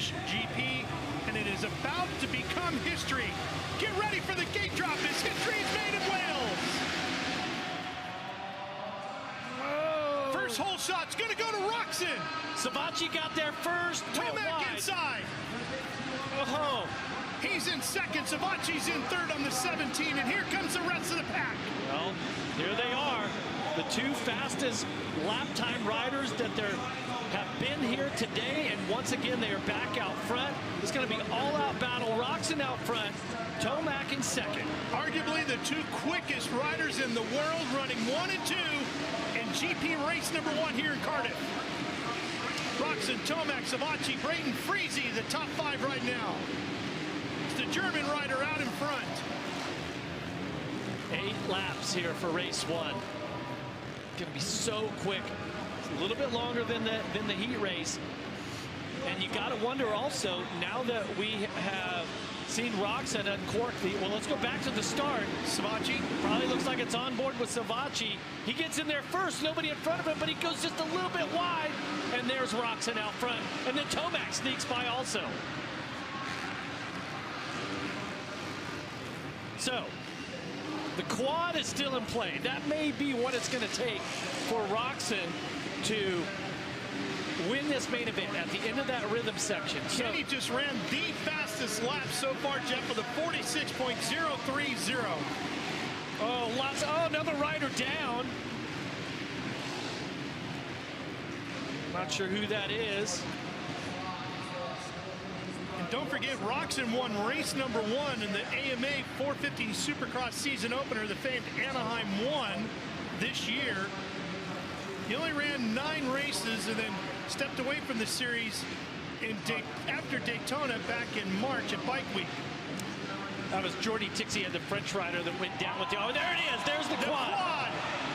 British GP, and it is about to become history. Get ready for the gate drop as history is made in Wales. Whoa. First hole shot's going to go to Roczen. Savachi got there first. Tomac inside. Oh. He's in second. Savachi's in third on the 17, and here comes the rest of the pack. Well, here they are. The two fastest lap time riders that there have been here today, and once again they are back out front. It's going to be all-out battle. Roczen out front, Tomac in second. Arguably the two quickest riders in the world, running 1 and 2 in GP race number 1 here in Cardiff. Roczen, Tomac, Savachi, Brayton, Freezy, the top 5 right now. It's the German rider out in front. 8 laps here for race 1. Going to be so quick. It's a little bit longer than the heat race. And you got to wonder also, now that we have seen Roczen uncork the, well, let's go back to the start. Savachi probably looks like it's on board with Savachi. He gets in there first, nobody in front of him, but he goes just a little bit wide. And there's Roczen out front. And then Tomac sneaks by also. So, the quad is still in play. That may be what it's going to take for Roczen to win this main event at the end of that rhythm section. So, Kenny just ran the fastest lap so far, Jeff, with a 46.030. Oh, lots. Oh, another rider down. Not sure who that is. And don't forget, Roczen won race number 1 in the AMA 450 Supercross season opener, the famed Anaheim 1 this year. He only ran 9 races and then stepped away from the series after Daytona back in March at Bike Week. That was Jordi Tixey, the French rider that went down with the, oh, there it is, there's the quad.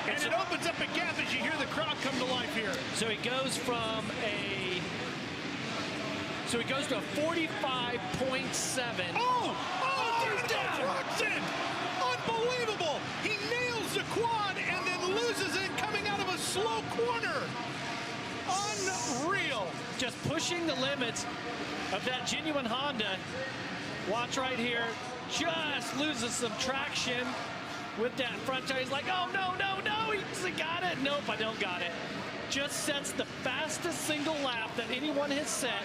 And it opens up a gap as you hear the crowd come to life here. So he goes from a, so he goes to a 45.7. Oh, there's down. Roczen. Unbelievable. He nails the quad and then loses it coming out of a slow corner. Unreal. Just pushing the limits of that genuine Honda. Watch right here. Just loses some traction with that front tire. He's like, oh, no. He got it. Nope, I don't got it. Just sets the fastest single lap that anyone has set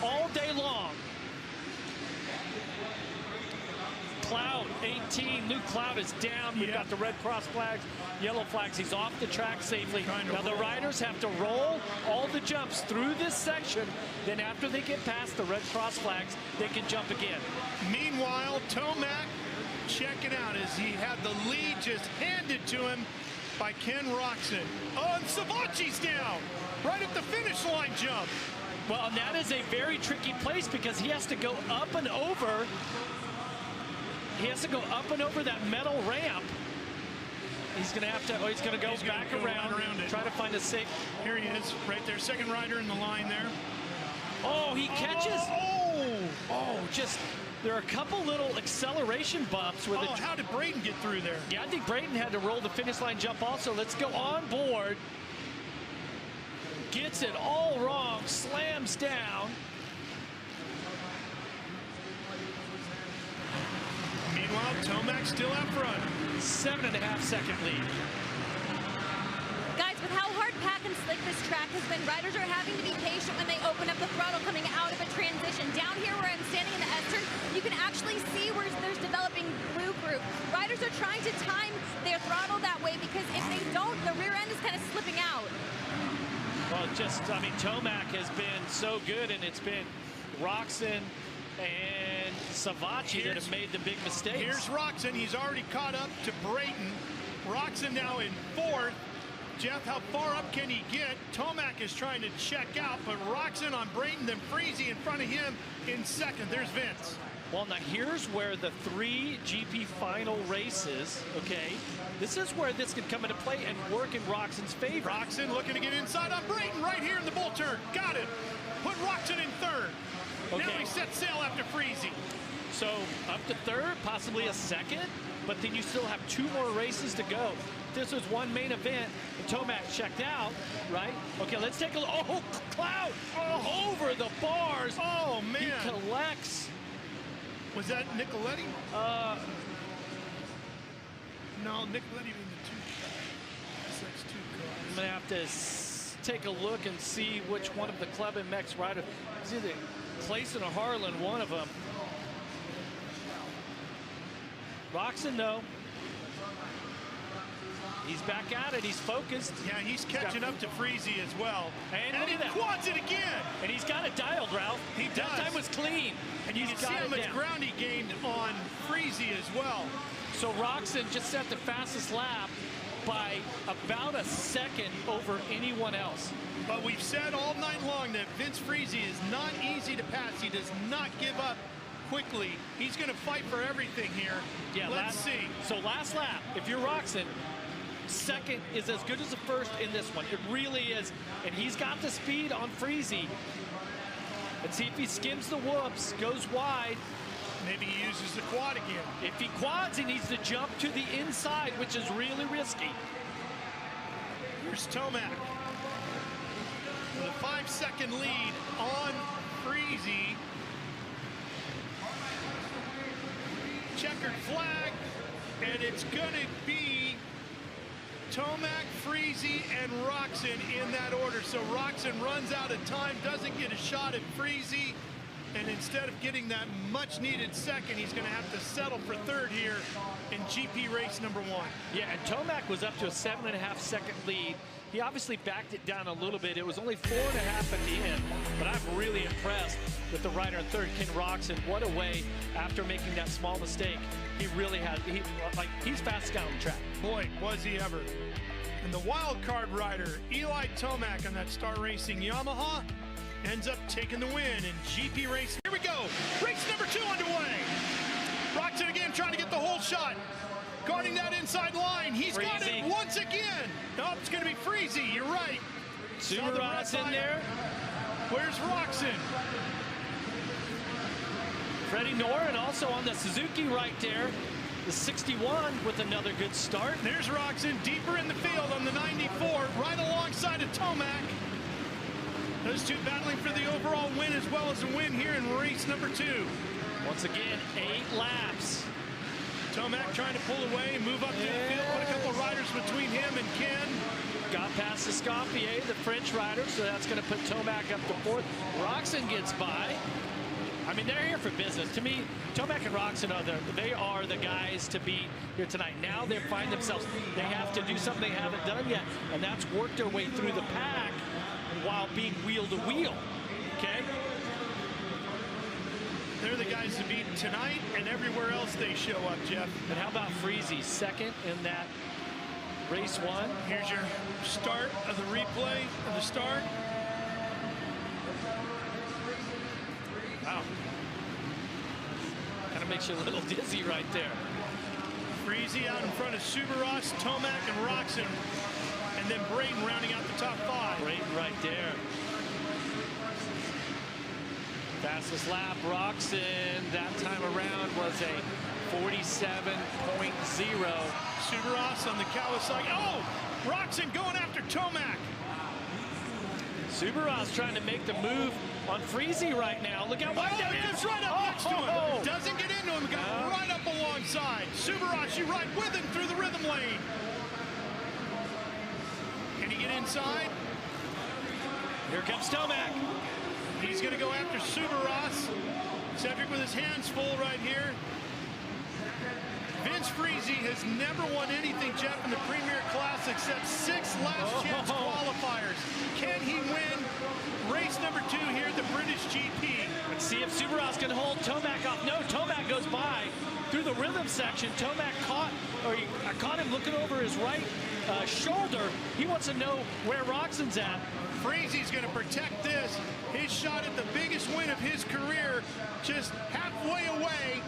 all day long. Cloud, 18. Luke Cloud is down. We've got the red cross flags, yellow flags. He's off the track safely. Now the riders have to roll all the jumps through this section. Then after they get past the red cross flags, they can jump again. Meanwhile, Tomac checking out as he had the lead just handed to him by Ken.Roczen. Oh, and Savachi's down. Right at the finish line jump. Well, and that is a very tricky place because he has to go up and over. He has to go up and over that metal ramp. He's going to have to, he's going to go back around it. Try to find a safe. Here he is, right there, second rider in the line there. Oh, he catches. Just, there are a couple little acceleration bumps. Where how did Brayton get through there? Yeah, I think Brayton had to roll the finish line jump also. Let's go on board. Gets it all wrong, slams down. Meanwhile, Tomac still out front. 7.5 second lead. Guys, with how hard, packed, and slick this track has been, riders are having to be patient when they open up the throttle coming out of a transition. Down here where I'm standing in the S-turn, you can actually see where there's developing blue group. Riders are trying to time their throttle that way because if they don't, the rear end is kind of slipping out. Well, I mean, Tomac has been so good, and it's been Roczen and Savachi that have made the big mistakes. Here's Roczen. He's already caught up to Brayton. Roczen now in 4th. Jeff, how far up can he get? Tomac is trying to check out, but Roczen on Brayton, then Freezy in front of him in 2nd. There's Vince. Well, now here's where the 3 GP final races, okay, this is where this could come into play and work in Roczen's favor. Roczen looking to get inside on Brayton right here in the bull turn. Got it. Put Roczen in 3rd. Okay. Now he sets sail after Freezy. So up to 3rd, possibly a 2nd, but then you still have 2 more races to go. This was one main event. Tomac checked out, right? Okay, let's take a look. Oh, Cloud over the bars. Oh, Was that Nicoletti? No, Nicoletti in the 2. That's 2 cars. I'm going to have to take a look and see which one of the Club MX riders. It's either Clayson or Harlan, one of them. Roczen, though. He's back at it. He's focused. Yeah, he's catching up to Freezy as well. And he quads it again. And he's got it dialed, Ralph. He does. That time was clean. And you can see how much ground he gained on Freezy as well. So Roczen just set the fastest lap by about a second over anyone else. But we've said all night long that Vince Freezy is not easy to pass. He does not give up quickly. He's going to fight for everything here. Yeah, let's see. So last lap, if you're Roczen, second is as good as the first in this one. It really is. And he's got the speed on Freezy. Let's see if he skims the whoops, goes wide. Maybe he uses the quad again. If he quads, he needs to jump to the inside, which is really risky. Here's Tomac with a 5-second lead on Freezy. Checkered flag, and it's going to be Tomac, Freezy, and Roczen in that order. So Roczen runs out of time, doesn't get a shot at Freezy, and instead of getting that much-needed second, he's going to have to settle for third here in GP race number 1. Yeah, and Tomac was up to a 7.5-second lead. He obviously backed it down a little bit. It was only 4.5 at the end, but I'm really impressed with the rider in third, Ken.Roczen. What a way, after making that small mistake, he really had, he's fast down the track. Boy, was he ever. And the wild card rider, Eli Tomac on that Star Racing Yamaha, ends up taking the win in GP race. Here we go, race number 2 underway. Roczen again trying to get the whole shot. Guarding that inside line. He's got it once again. No, it's going to be Freezy. You're right. Subaru's in there. Where's Roczen? Freddie Noren also on the Suzuki right there. The 61 with another good start. There's Roczen deeper in the field on the 94, right alongside of Tomac. Those two battling for the overall win as well as a win here in race number 2. Once again, 8 laps. Tomac trying to pull away, move up to the field, put a couple of riders between him and Ken. Got past the Scoffier, the French rider, so that's going to put Tomac up to 4th. Roczen gets by. I mean, they're here for business. To me, Tomac and Roczen are the guys to beat here tonight. Now they find themselves, they have to do something they haven't done yet, and that's work their way through the pack while being wheel to wheel. Okay? They're the guys to beat tonight and everywhere else they show up, Jeff. And how about Freezy, second in that race 1? Here's your start of the replay of the start. Wow. Kind of makes you a little dizzy right there. Freezy out in front of Subaru, Tomac, and Roczen. And then Brayton rounding out the top 5. Brayton right there. Fastest lap, Roczen, that time around was a 47.0. Subaru on the Kawasaki. Oh, Roczen going after Tomac. Subaru's trying to make the move on Freezy right now. Look how wide that is. Goes right up next to him. Doesn't get into him, got right up alongside. Subaru, you right with him through the rhythm lane. Can he get inside? Here comes Tomac. He's going to go after Subaru. Cedric with his hands full right here. Vince Freezy has never won anything, Jeff, in the Premier Class except 6 last chance qualifiers. Can he win race number 2 here at the British GP? Let's see if Subaru's can hold Tomac off. No, Tomac goes by through the rhythm section. Tomac I caught him looking over his right shoulder. He wants to know where Roczen's at. Freezy's going to protect this. His shot at the biggest win of his career, just halfway away.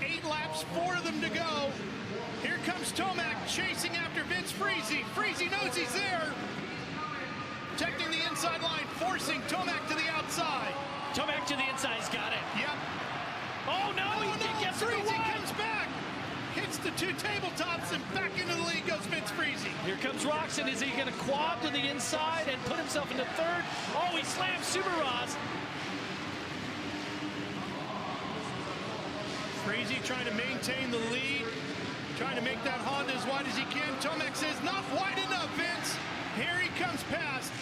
8 laps, 4 of them to go. Here comes Tomac chasing after Vince Freezy. Freezy knows he's there. Protecting the inside line, forcing Tomac to the outside. Tomac to the inside, he's got it. Yep. Oh no, he gets Freezy comes back. Hits the 2 tabletops and back into the lead goes Vince Freezy. Here comes Roczen. Is he going to quad to the inside and put himself into 3rd? Oh, he slams Subaru. Freezy trying to maintain the lead, trying to make that Honda as wide as he can. Tomac says, not wide enough, Vince. Here he comes past.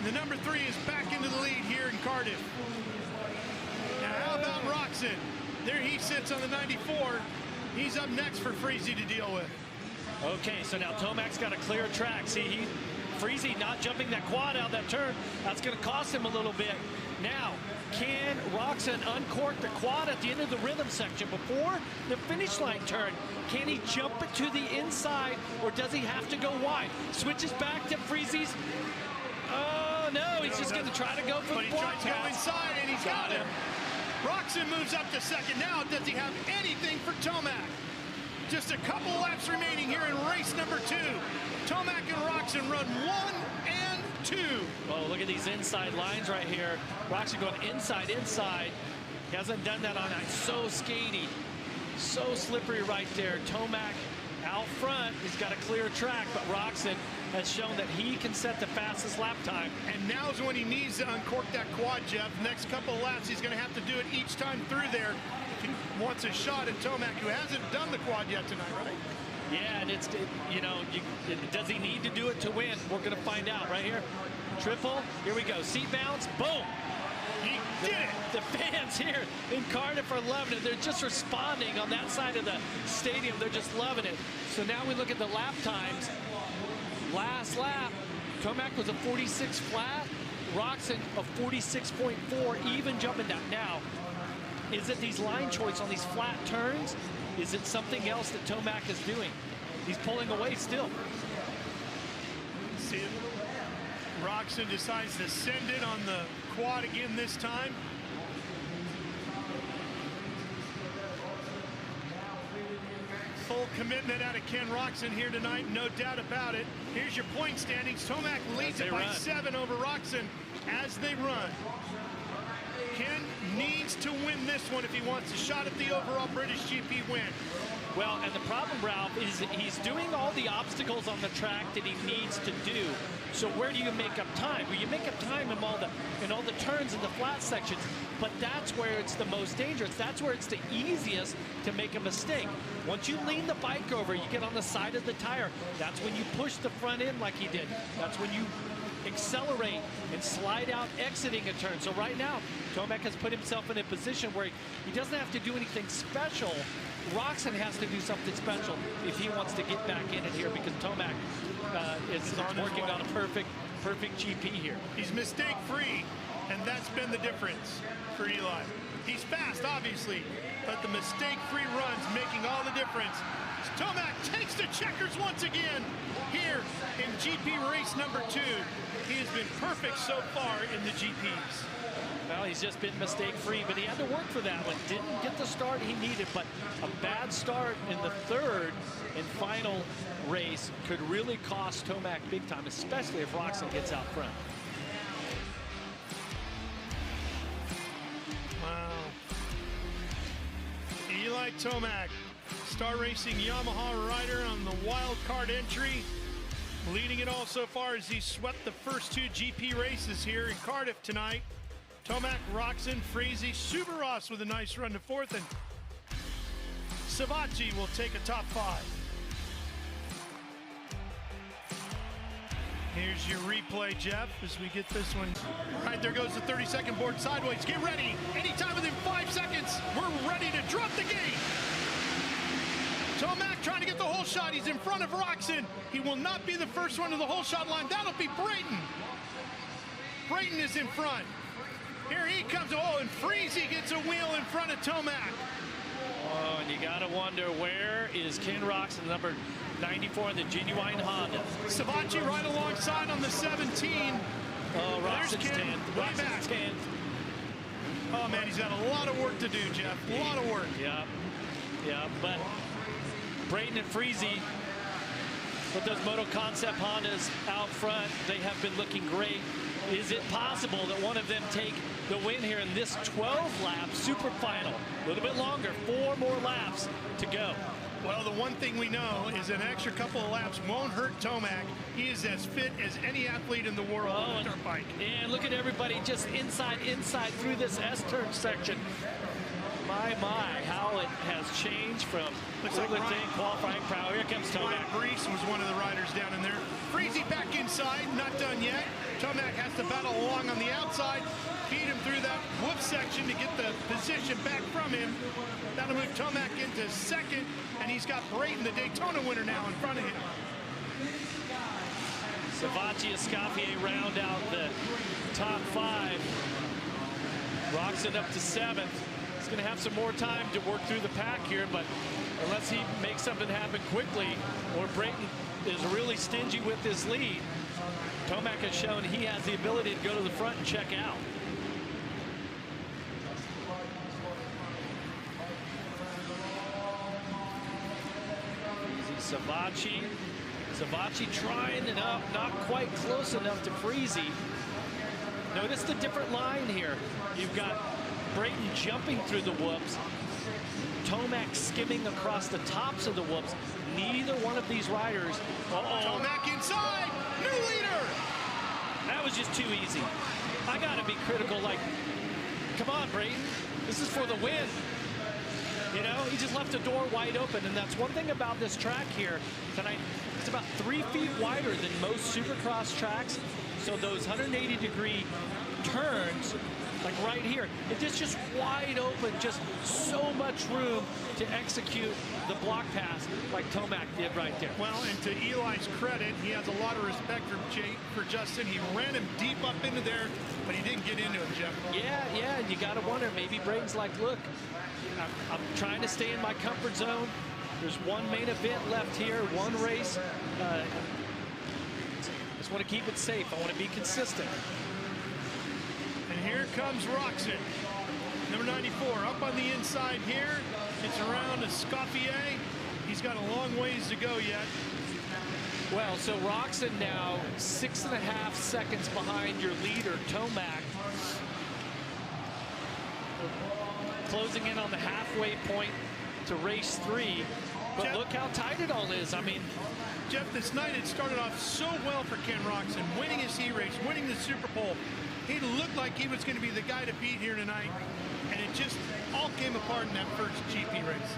The number 3 is back into the lead here in Cardiff. Now, how about Roczen? There he sits on the 94. He's up next for Freezy to deal with. Okay, so now Tomac's got a clear track. See, Freezy not jumping that quad out that turn. That's going to cost him a little bit. Now, can Roczen uncork the quad at the end of the rhythm section before the finish line turn? Can he jump it to the inside, or does he have to go wide? Switches back to Freezy's. Oh, no, he's just going to try to go for the block pass. But he tries to go inside, and he's got him. Roczen moves up to second. Now, does he have anything for Tomac? Just a couple laps remaining here in race number 2. Tomac and Roczen run 1 and 2. Oh, look at these inside lines right here. Roczen going inside. He hasn't done that on ice. So skatey, so slippery right there. Tomac out front. He's got a clear track, but Roczen has shown that he can set the fastest lap time. And now's when he needs to uncork that quad, Jeff. Next couple of laps, he's going to have to do it each time through there if he wants a shot at Tomac, who hasn't done the quad yet tonight, right? Yeah, and does he need to do it to win? We're going to find out right here. Triple, here we go. Seat bounce, boom. He did it. The fans here in Cardiff are loving it. They're just responding on that side of the stadium. They're just loving it. So now we look at the lap times. Last lap, Tomac was a 46 flat. Roczen a 46.4, even jumping down. Now, is it these line choice on these flat turns? Is it something else that Tomac is doing? He's pulling away still. See, Roczen decides to send it on the quad again this time. Full commitment out of Ken.Roczen here tonight, no doubt about it. Here's your point standings. Tomac leads it by 7 over Roczen as they run. Ken needs to win this one if he wants a shot at the overall British GP win. Well, and the problem, Ralph, is he's doing all the obstacles on the track that he needs to do. So where do you make up time? Well, you make up time in all the turns in the flat sections, but that's where it's the most dangerous. That's where it's the easiest to make a mistake. Once you lean the bike over, you get on the side of the tire. That's when you push the front end like he did. That's when you accelerate and slide out exiting a turn. So right now, Tomac has put himself in a position where he doesn't have to do anything special. Roczen has to do something special if he wants to get back in it here, because Tomac is working on a perfect GP here. He's mistake-free, and that's been the difference for Eli. He's fast, obviously, but the mistake-free runs making all the difference. Tomac takes the checkers once again here in GP race number 2. He has been perfect so far in the GPs. Well, he's just been mistake-free, but he had to work for that one. Didn't get the start he needed, but a bad start in the third and final race could really cost Tomac big time, especially if Roczen gets out front. Wow. Eli Tomac, Star Racing Yamaha rider on the wild card entry, leading it all so far as he swept the first 2 GP races here in Cardiff tonight. Tomac, Roczen, Freezy, Subaros with a nice run to 4th, and Savacci will take a top 5. Here's your replay, Jeff, as we get this one. All right, there goes the 30-second board sideways. Get ready. Anytime within 5 seconds, we're ready to drop the gate. Tomac trying to get the whole shot. He's in front of Roczen. He will not be the first one to the whole shot line. That'll be Brayton. Brayton is in front. Here he comes. Oh, and Freezy gets a wheel in front of Tomac. Oh, and you got to wonder, where is Ken.Roczen, number 94 in the genuine Honda? Savacci right alongside on the 17. Oh, Roczen's 10. Way back. 10. Oh, man, he's got a lot of work to do, Jeff. A lot of work. Yeah, but Brayton and Freezy, with those Moto Concept Hondas out front, they have been looking great. Is it possible that one of them take the win here in this 12-lap super final? A little bit longer, 4 more laps to go. Well, the one thing we know is an extra couple of laps won't hurt Tomac. He is as fit as any athlete in the world on a dirt bike. And look at everybody just inside through this S-turn section. My, how it has changed from qualifying proud. Here comes Tomac. Brees was one of the riders down in there. Freezy back inside, not done yet. Tomac has to battle along on the outside, feed him through that whoop section to get the position back from him. That'll move Tomac into second, and he's got Brayton, the Daytona winner, now in front of him. Savacci and Escoffier round out the top 5. Roczen up to 7th. He's going to have some more time to work through the pack here, but unless he makes something happen quickly, or Brayton is really stingy with his lead, Tomac has shown he has the ability to go to the front and check out. Savacci trying and up, not quite close enough to Freezy. Notice the different line here. You've got Brayton jumping through the whoops, Tomac skimming across the tops of the whoops. Neither one of these riders. Tomac inside, new leader. That was just too easy. I gotta be critical, like, come on, Brayton, this is for the win. You know, he just left the door wide open, and that's one thing about this track here tonight. It's about 3 feet wider than most Supercross tracks, so those 180-degree turns, like right here, it's just wide open, just so much room to execute the block pass like Tomac did right there. Well, and to Eli's credit, he has a lot of respect for Justin. He ran him deep up into there, but he didn't get into him, Jeff. Yeah, and you got to wonder, maybe Brayton's like, look, I'm trying to stay in my comfort zone. There's one main event left here, one race. Just want to keep it safe. I want to be consistent. And here comes Roczen, number 94, up on the inside here. It's around Escoffier. He's got a long ways to go yet. Well, so Roczen now 6.5 seconds behind your leader, Tomac. Closing in on the halfway point to race 3. But Jeff, look how tight it all is. I mean, Jeff, this night it started off so well for Ken.Roczen, winning his heat race, winning the Super Bowl. He looked like he was going to be the guy to beat here tonight, and it just all came apart in that first GP race.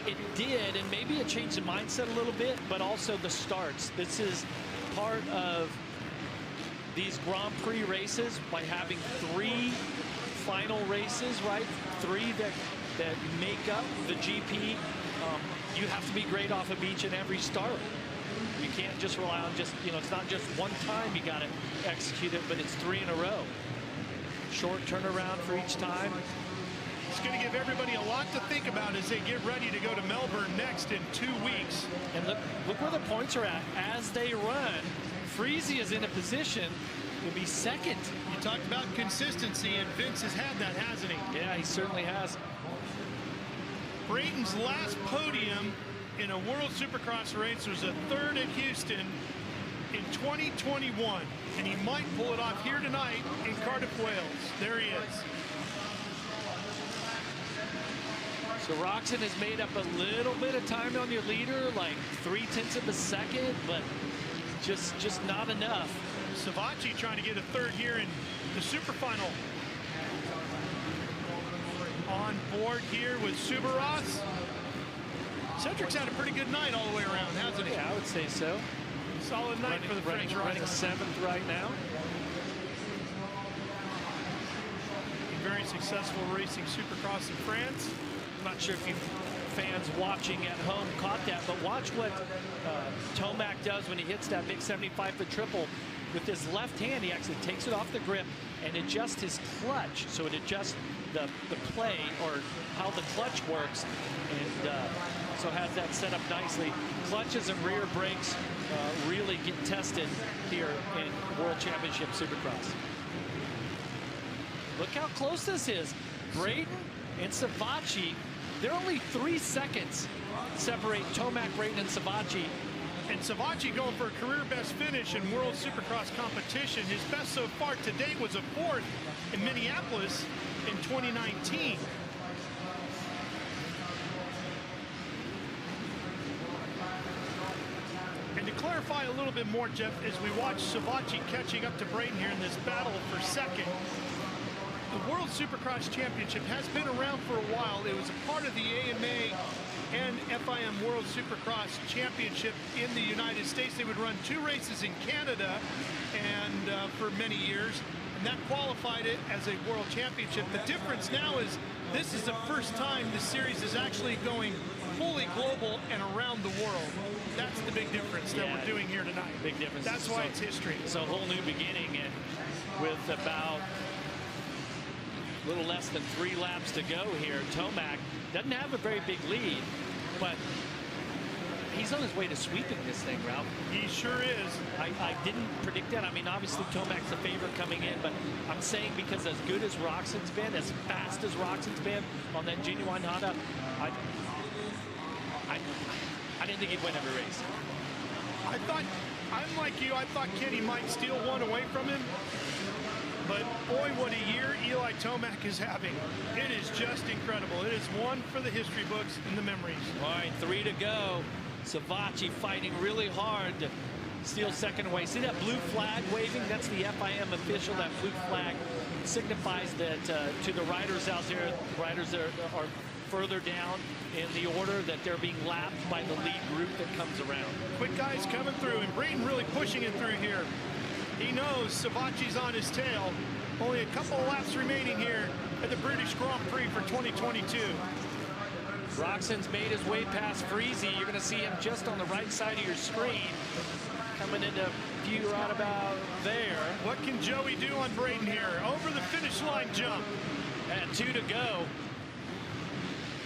It did, and maybe it changed the mindset a little bit, but also the starts. This is part of these Grand Prix races by having 3 final races, right? 3 that make up the GP. You have to be great off of each and every start. You can't just rely on just, you know, it's not just one time you got to execute it, but it's 3 in a row. Short turnaround for each time. It's going to give everybody a lot to think about as they get ready to go to Melbourne next in 2 weeks. And look where the points are at as they run. Freezy is in a position to be second. You talked about consistency, and Vince has had that, hasn't he? Yeah, he certainly has. Brayton's last podium in a World Supercross race was a 3rd at Houston in 2021, and he might pull it off here tonight in Cardiff, Wales. There he is. So Roczen has made up a little bit of time on your leader, like 0.3 of a second, but just not enough. Savacci trying to get a 3rd here in the Super Final. On board here with Subaros. Cedric's had a pretty good night all the way around, hasn't he? Yeah, I would say so. Solid night for the French rider. Running 7th right now. Very successful racing Supercross in France. I'm not sure if you fans watching at home caught that, but watch what Tomac does when he hits that big 75-foot triple. With his left hand, he actually takes it off the grip and adjusts his clutch, so it adjusts the play or how the clutch works, and so has that set up nicely. Clutches and rear brakes really get tested here in World Championship Supercross. Look how close this is. Brayton and Savacci, they're only 3 seconds separate Tomac, Brayton, and Savacci. And Savacci going for a career best finish in World Supercross competition. His best so far to date was a 4th in Minneapolis in 2019. clarify a little bit more, Jeff, as we watch Savatgy catching up to Brayton here in this battle for second. The World Supercross Championship has been around for a while. It was a part of the AMA and FIM World Supercross Championship in the United States. They would run 2 races in Canada and for many years, and that qualified it as a World Championship. The difference now is this is the first time the series is actually going fully global and around the world. That's the big difference that we're doing here tonight. Big difference. That's why it's history. It's a whole new beginning, and with about a little less than 3 laps to go here, Tomac doesn't have a very big lead, but he's on his way to sweeping this thing, Ralph. He sure is. I didn't predict that. I mean, obviously Tomac's the favorite coming in, but I'm saying because as good as Roczen's been, as fast as Roczen's been on that genuine Honda, I didn't think he'd win every race. I thought, I'm like you, I thought Kenny might steal one away from him. But boy, what a year Eli Tomac is having. It is just incredible. It is one for the history books and the memories. All right, 3 to go. Savatgy fighting really hard to steal second away. See that blue flag waving? That's the FIM official. That blue flag signifies that to the riders out there, riders that are further down in the order, that they're being lapped by the lead group that comes around. Quick guys coming through, and Brayton really pushing it through here. He knows Savatgy's on his tail. Only a couple of laps remaining here at the British Grand Prix for 2022. Roczen's made his way past Freezy. You're going to see him just on the right side of your screen, coming into view right about there. What can Joey do on Brayton here? Over the finish line jump. And 2 to go.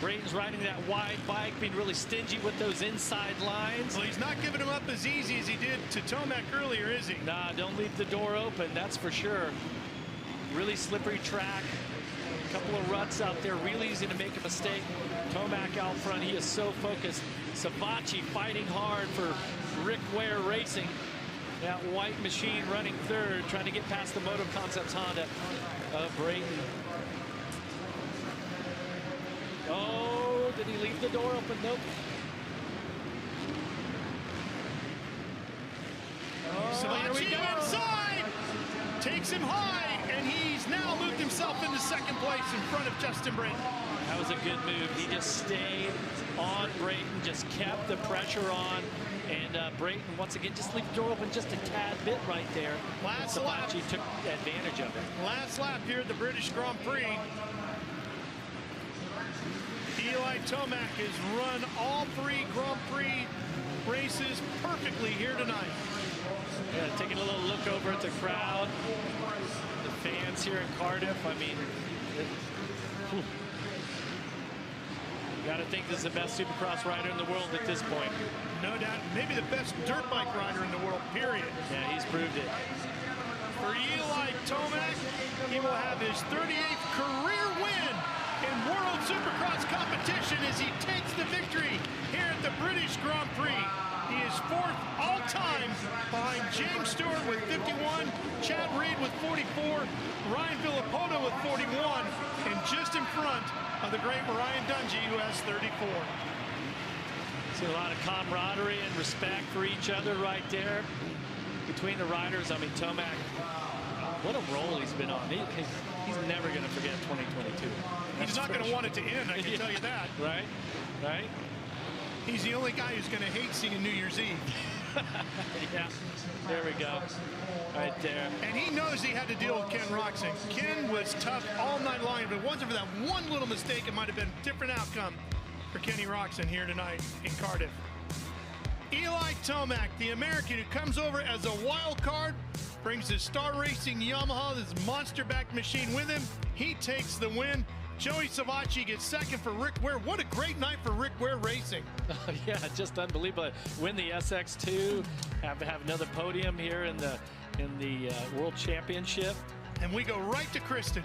Brayton's riding that wide bike, being really stingy with those inside lines. Well, he's not giving him up as easy as he did to Tomac earlier, is he? Nah, don't leave the door open, that's for sure. Really slippery track. A couple of ruts out there, really easy to make a mistake. Tomac out front, he is so focused. Savatgy fighting hard for Rick Ware Racing. That white machine running third, trying to get past the Moto Concepts Honda of Brayton. Oh, did he leave the door open? Nope. Savatgy inside, takes him high, and he's now moved himself into second place in front of Justin Brayton. That was a good move. He just stayed on Brayton, just kept the pressure on, and Brayton once again just leave the door open just a tad bit right there. Last lap. Savatgy took advantage of it. Last lap here at the British Grand Prix. Eli Tomac has run all 3 Grand Prix races perfectly here tonight. Yeah, taking a little look over at the crowd, the fans here in Cardiff. I mean, you got to think this is the best Supercross rider in the world at this point. No doubt, maybe the best dirt bike rider in the world, period. Yeah, he's proved it. For Eli Tomac, he will have his 38th career win in World Supercross competition as he takes the victory here at the British Grand Prix. He is 4th all-time behind James Stewart with 51, Chad Reed with 44, Ryan Villapoto with 41, and just in front of the great Ryan Dungey, who has 34. See a lot of camaraderie and respect for each other right there between the riders. I mean, Tomac, what a role he's been on. He's never going to forget 2022. He's not going to want it to end, I can tell you that. Right, right. He's the only guy who's going to hate seeing New Year's Eve. Yeah, there we go. Right there. And he knows he had to deal with Ken.Roczen. Ken was tough all night long. If it wasn't for that one little mistake, it might have been a different outcome for Ken.Roczen here tonight in Cardiff. Eli Tomac, the American who comes over as a wild card, brings his Star Racing Yamaha, this monster-backed machine with him. He takes the win. Joey Savatgy gets second for Rick Ware. What a great night for Rick Ware Racing. Yeah, just unbelievable. Win the SX2, have another podium here in the World Championship. And we go right to Kristen.